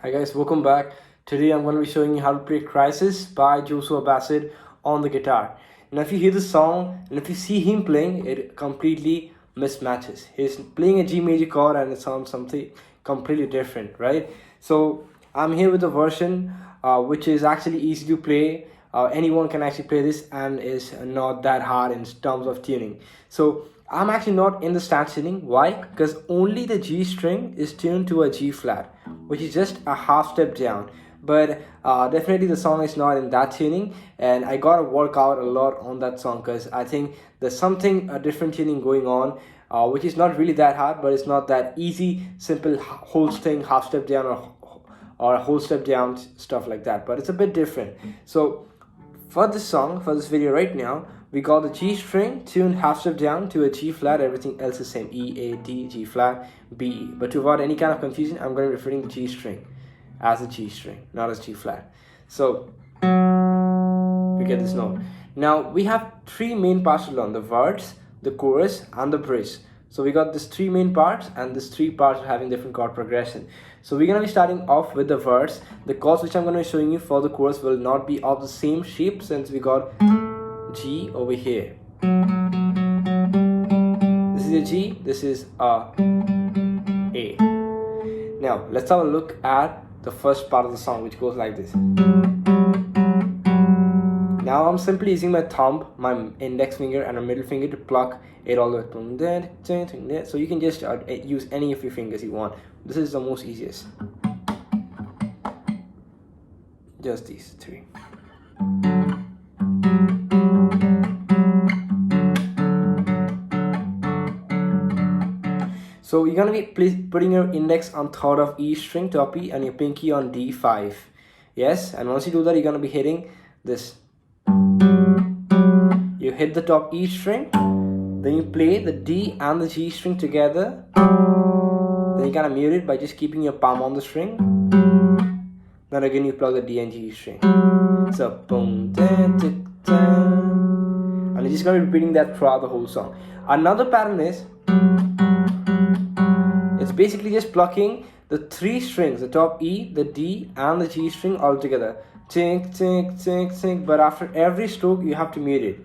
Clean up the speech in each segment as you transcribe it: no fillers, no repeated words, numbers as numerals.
Hi guys, welcome back. Today I'm going to be showing you how to play Crisis by Joshua Bassett on the guitar. Now if you hear the song and if you see him playing, it completely mismatches. He's playing a G major chord and it sounds something completely different, right? So I'm here with a version which is actually easy to play. Anyone can actually play this and is not that hard in terms of tuning. So I'm actually not in the stance tuning. Why? Because only the G string is tuned to a G flat, which is just a half step down. But definitely the song is not in that tuning, and I gotta work out a lot on that song because I think there's something a different tuning going on, which is not really that hard, but it's not that easy, simple whole string, half step down or a whole step down, stuff like that. But it's a bit different. So for this song, for this video right now, we got the G string tuned half step down to a G flat. Everything else is same: E, A, D, G flat, B, E. But to avoid any kind of confusion, I'm going to be referring to G string as a G string, not as G flat. So we get this note. Now we have three main parts to learn: the verse, the chorus, and the bridge. So we got these three main parts, and these three parts are having different chord progression. So we're going to be starting off with the verse. The chords which I'm going to be showing you for the chorus will not be of the same shape, since we got G over here. This is a G, this is a A. Now let's have a look at the first part of the song, which goes like this. Now I'm simply using my thumb, my index finger and a middle finger to pluck it all the way. So you can just use any of your fingers you want. This is the most easiest. Just these three. So you're gonna be putting your index on third of E string, top E, and your pinky on D5. Yes, and once you do that, you're gonna be hitting this. You hit the top E string, then you play the D and the G string together. Then you kind of mute it by just keeping your palm on the string. Then again you plug the D and G string. So boom, and you're just gonna be repeating that throughout the whole song. Another pattern is, it's basically just plucking the three strings, the top E, the D, and the G string all together. Tink, tink, tink, tink. But after every stroke, you have to mute it.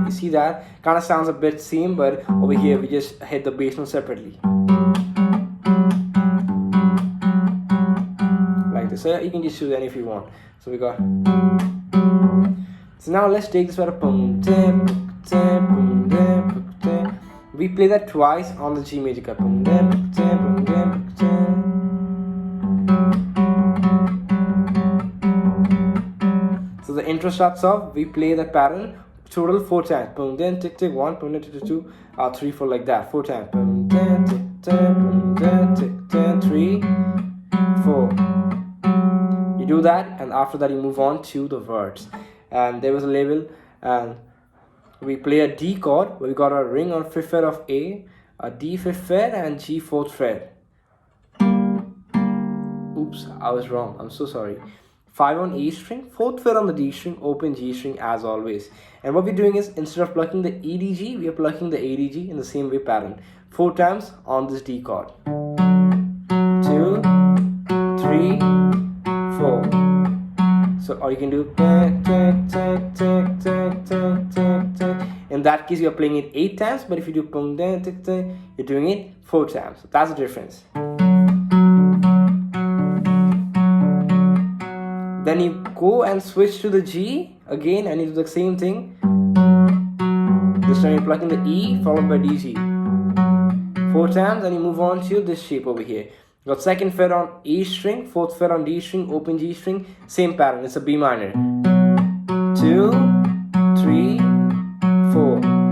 You see that? Kind of sounds a bit same, but over here we just hit the bass note separately. Like this. So you can just choose any if you want. So we got. So now let's take this for a. We play that twice on the G major chord. So the intro starts off, we play the pattern total 4 times. Boom, then tick tick 1, boom, tick tick 2, 3, 4 like that. 4 times. Boom, then tick tick, boom, then tick tick 3, 4. You do that, and after that you move on to the verse. And there was a label, and we play a D chord where we got a ring on 5th fret of A, a D 5th fret, and G 4th fret. Oops, I was wrong. I'm so sorry. 5 on E string, 4th fret on the D string, open G string as always. And what we're doing is, instead of plucking the EDG, we are plucking the ADG in the same way pattern. 4 times on this D chord. 2, 3, 4. So, or you can do in that case, you're playing it 8 times, but if you do you're doing it 4 times. So that's the difference. Then you go and switch to the G again, and you do the same thing. This time you're plucking the E followed by DG 4 times, and you move on to this shape over here. You got 2nd fret on E string, 4th fret on D string, open G string, same pattern. It's a B minor. 2, 3, 4.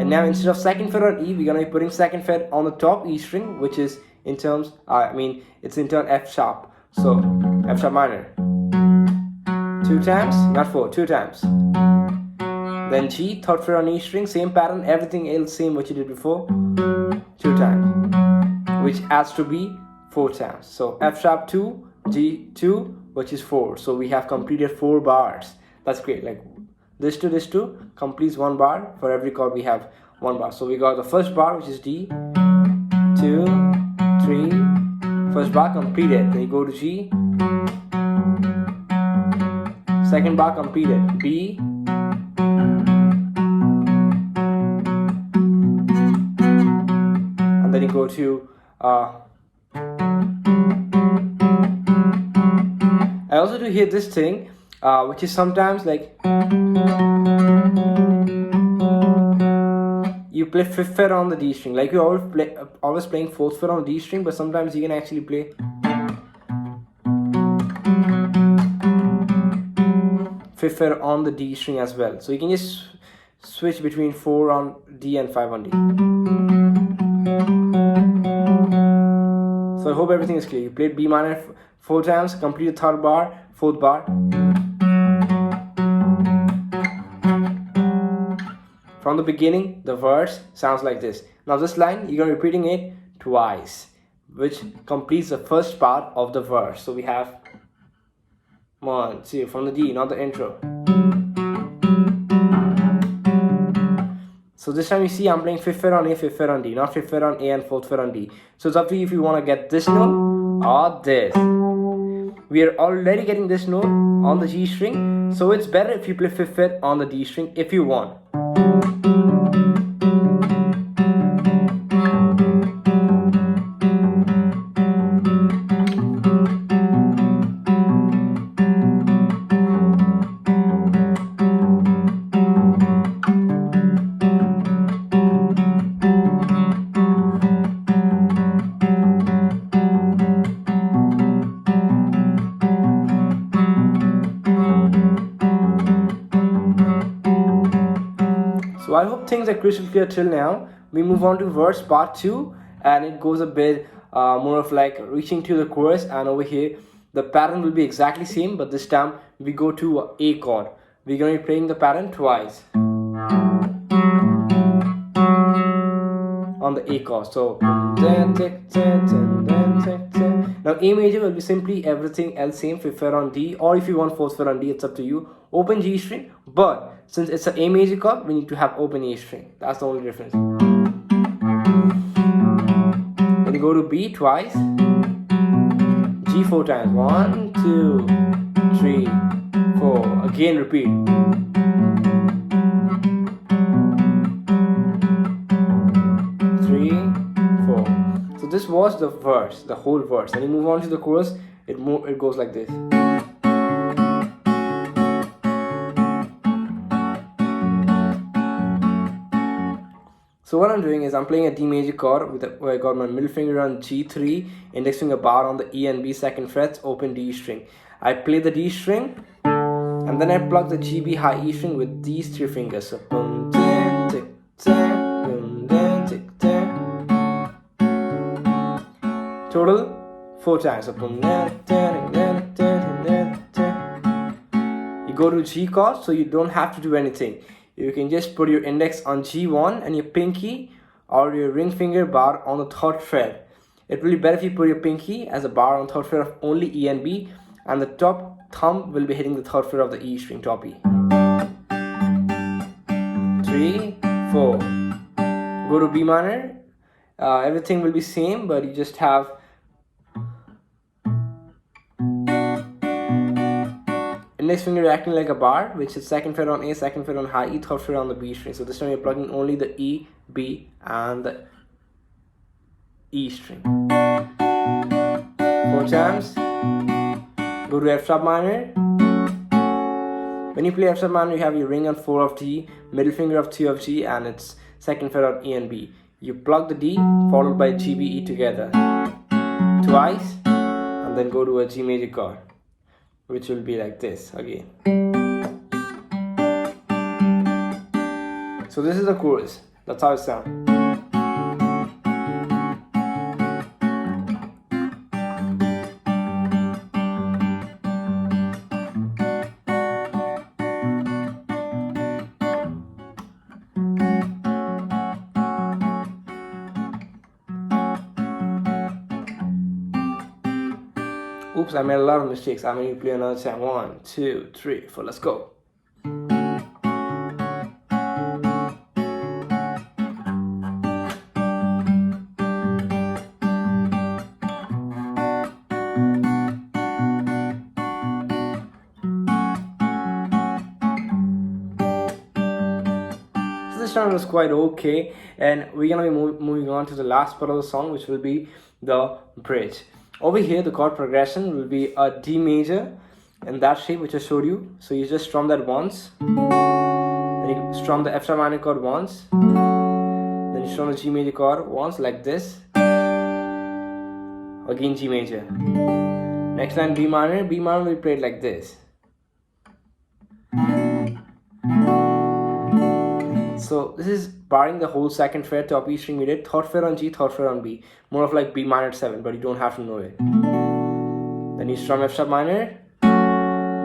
And now instead of second fret on E, we're gonna be putting second fret on the top E string, which is in terms, it's in turn F sharp. So F sharp minor. 2 times, not 4, 2 times. Then G, third fret on E string, same pattern, everything else same what you did before. 2 times, which adds to B 4 times. So F sharp 2, G 2, which is 4. So we have completed 4 bars. That's great. Like this to this to completes 1 bar. For every chord we have 1 bar. So we got the first bar, which is D, 2, 3. First bar completed. Then you go to G. Second bar completed. B. And then you go to I also do hear this thing, which is sometimes like you play 5th fret on the D string, like you always playing 4th fret on the D string, but sometimes you can actually play 5th fret on the D string as well. So you can just switch between 4 on D and 5 on D. So I hope everything is clear. You played B minor 4 times, complete the 3rd bar, 4th bar. From the beginning, the verse sounds like this. Now this line, you're repeating it twice, which completes the first part of the verse. So we have 1, 2, from the D, not the intro. So this time you see I'm playing 5th fret on A, 5th fret on D, not 5th fret on A and 4th fret on D. So it's up to you if you want to get this note or this. We are already getting this note on the G string, so it's better if you play 5th fret on the D string if you want. So I hope things are crystal clear till now. We move on to verse part 2, and it goes a bit more of like reaching to the chorus, and over here the pattern will be exactly same, but this time we go to A chord. We're going to be playing the pattern twice on the A chord. So now A major will be simply everything else same, 5th fret on D, or if you want 4th fret on D, it's up to you. Open G string, but since it's an A major chord, we need to have open A string. That's the only difference. Then you go to B twice, G 4 times, 1, 2, 3, 4. Again repeat. So this was the verse, the whole verse. And you move on to the chorus, it goes like this. So what I'm doing is I'm playing a D major chord where I got my middle finger on G3, index finger bar on the E and B second frets, open D string. I play the D string, and then I plug the G, B, high E string with these 3 fingers. So boom, tick, tick, tick, boom, tick, tick. Total 4 times. So boom, you go to G chord, so you don't have to do anything. You can just put your index on G1 and your pinky or your ring finger bar on the 3rd fret. It will be better if you put your pinky as a bar on 3rd fret of only E and B, and the top thumb will be hitting the 3rd fret of the E string, top E. 3, 4. Go to B minor. Everything will be same, but you just have index finger acting like a bar, which is 2nd fret on A, 2nd fret on high E, 3rd fret on the B string. So this time you're plugging only the E, B, and the E string. 4 times. Go to F sharp minor. When you play F sharp minor, you have your ring on 4 of G, middle finger of 2 of G, and it's 2nd fret on E and B. You plug the D, followed by G, B, E together twice, and then go to a G major chord, which will be like this again. So this is the chorus. That's how it sounds. Oops, I made a lot of mistakes. I'm going to play another time. 1, 2, 3, 4. Let's go. So this sound was quite okay, and we're gonna be moving on to the last part of the song, which will be the bridge. Over here, the chord progression will be a D major in that shape which I showed you. So you just strum that once, then you strum the F sharp minor chord once, then you strum the G major chord once like this, again G major. Next line B minor will be played like this. So this is barring the whole second fret, top E string we did, third fret on G, third fret on B. More of like B minor 7, but you don't have to know it. Then you strum F sharp minor,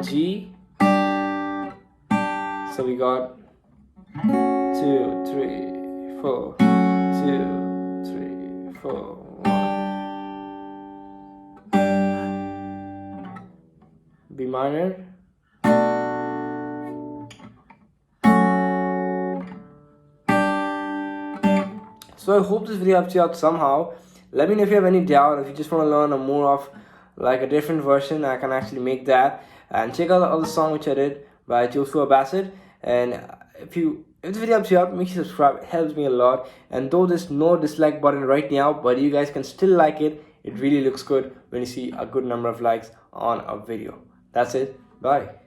G. So we got 2, 3, 4, 2, 3, 4, 1. B minor. So I hope this video helps you out somehow. Let me know if you have any doubt, if you just want to learn a more of like a different version. I can actually make that. And check out the other song which I did by Joshua Bassett. And if the video helps you out, make sure you subscribe. It helps me a lot. And though there's no dislike button right now, but you guys can still like it. It really looks good when you see a good number of likes on a video. That's it. Bye.